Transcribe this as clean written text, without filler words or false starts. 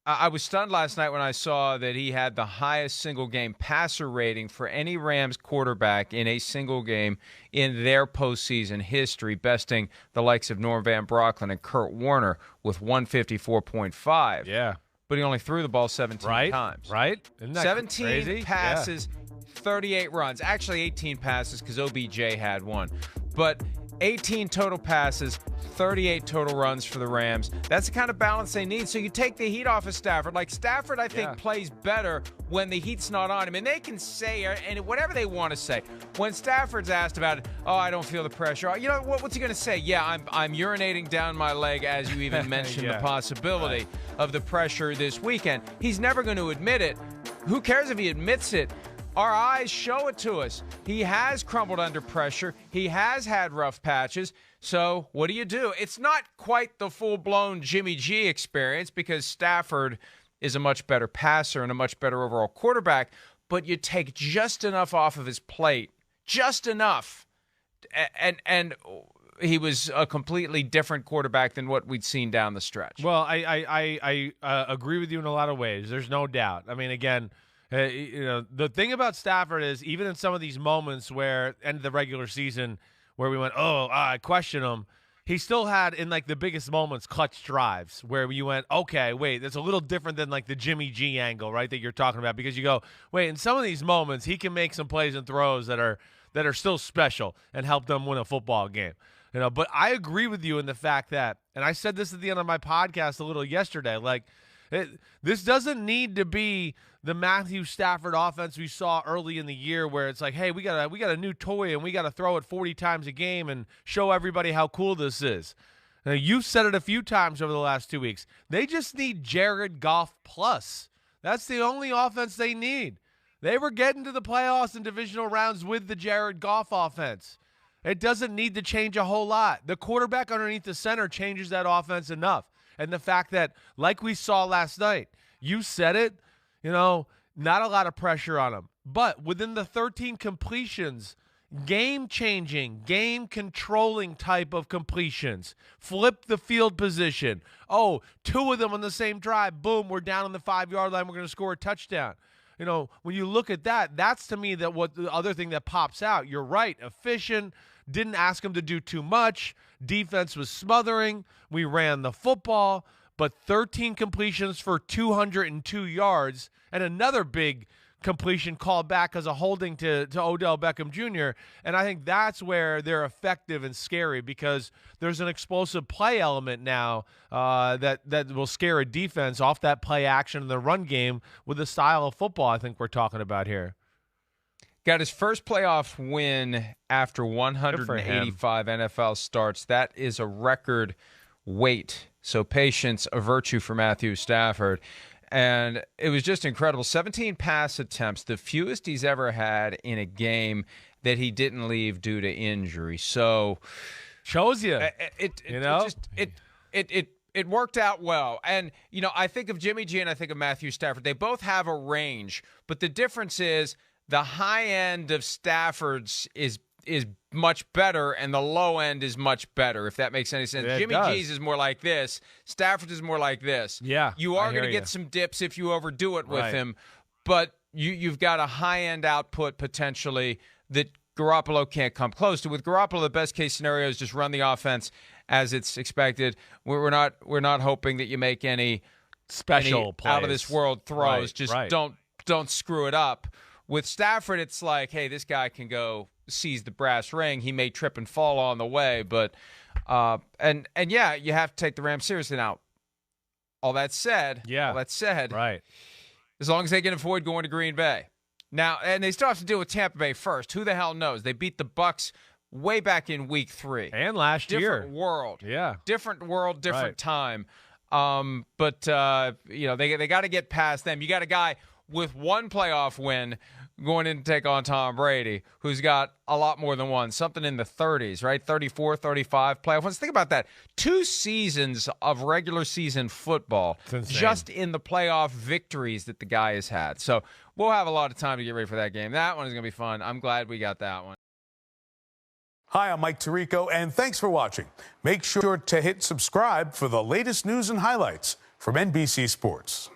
I was stunned last night when I saw that he had the highest single-game passer rating for any Rams quarterback in a single game in their postseason history, besting the likes of Norm Van Brocklin and Kurt Warner with 154.5. Yeah. But he only threw the ball 17 times. Right? Isn't that 17 crazy? passes, 38 runs. Actually, 18 passes because OBJ had one. But 18 total passes, 38 total runs for the Rams. That's the kind of balance they need. So you take the heat off of Stafford. Like, Stafford, I think, plays better when the heat's not on him. And they can say and whatever they want to say. When Stafford's asked about it, I don't feel the pressure. You know, what's he going to say? Yeah, I'm urinating down my leg, as you even mentioned the possibility of the pressure this weekend. He's never going to admit it. Who cares if he admits it? Our eyes show it to us. He has crumbled under pressure. He has had rough patches. So what do? It's not quite the full-blown Jimmy G experience because Stafford is a much better passer and a much better overall quarterback, but you take just enough off of his plate, just enough, and he was a completely different quarterback than what we'd seen down the stretch. Well, I agree with you in a lot of ways. There's no doubt. I mean, again, the thing about Stafford is even in some of these moments where end of the regular season where we went, I question him, he still had in like the biggest moments clutch drives where you went, okay, wait, that's a little different than like the Jimmy G angle, right, that you're talking about, because you go, wait, in some of these moments he can make some plays and throws that are still special and help them win a football game. But I agree with you in the fact that, and I said this at the end of my podcast a little yesterday, like this doesn't need to be the Matthew Stafford offense we saw early in the year where it's like, hey, we got a new toy and we got to throw it 40 times a game and show everybody how cool this is. Now, you've said it a few times over the last 2 weeks. They just need Jared Goff plus. That's the only offense they need. They were getting to the playoffs and divisional rounds with the Jared Goff offense. It doesn't need to change a whole lot. The quarterback underneath the center changes that offense enough. And the fact that, like we saw last night, you said it, not a lot of pressure on him. But within the 13 completions, game-changing, game-controlling type of completions, flip the field position. 2 of them on the same drive, boom, we're down on the 5-yard line, we're going to score a touchdown. When you look at that, that's to me what the other thing that pops out. You're right, efficient, didn't ask him to do too much. Defense was smothering. We ran the football, but 13 completions for 202 yards and another big completion called back as a holding to Odell Beckham Jr. And I think that's where they're effective and scary because there's an explosive play element now that will scare a defense off that play action in the run game with the style of football I think we're talking about here. Got his first playoff win after 185 NFL starts. That is a record weight. So patience, a virtue for Matthew Stafford. And it was just incredible. 17 pass attempts, the fewest he's ever had in a game that he didn't leave due to injury. So shows you. It worked out well. And, I think of Jimmy G and I think of Matthew Stafford. They both have a range, but the difference is the high end of Stafford's is much better, and the low end is much better, if that makes any sense. Jimmy G's is more like this. Stafford is more like this. Yeah, you are going to get some dips if you overdo it with him, but you've got a high-end output potentially that Garoppolo can't come close to. With Garoppolo, the best-case scenario is just run the offense as it's expected. We're not hoping that you make any special plays, out-of-this-world throws. Don't screw it up. With Stafford, it's like, hey, this guy can go seize the brass ring. He may trip and fall on the way, but you have to take the Rams seriously. Now, all that said, right, as long as they can avoid going to Green Bay. Now, and they still have to deal with Tampa Bay first. Who the hell knows? They beat the Bucs way back in Week 3 and last year. Different world, different time. But they got to get past them. You got a guy with one playoff win going in to take on Tom Brady, who's got a lot more than one, something in the 30s, right? 34, 35 playoff wins. Think about that. 2 seasons of regular season football just in the playoff victories that the guy has had. So we'll have a lot of time to get ready for that game. That one is going to be fun. I'm glad we got that one. Hi, I'm Mike Tirico, and thanks for watching. Make sure to hit subscribe for the latest news and highlights. From NBC Sports.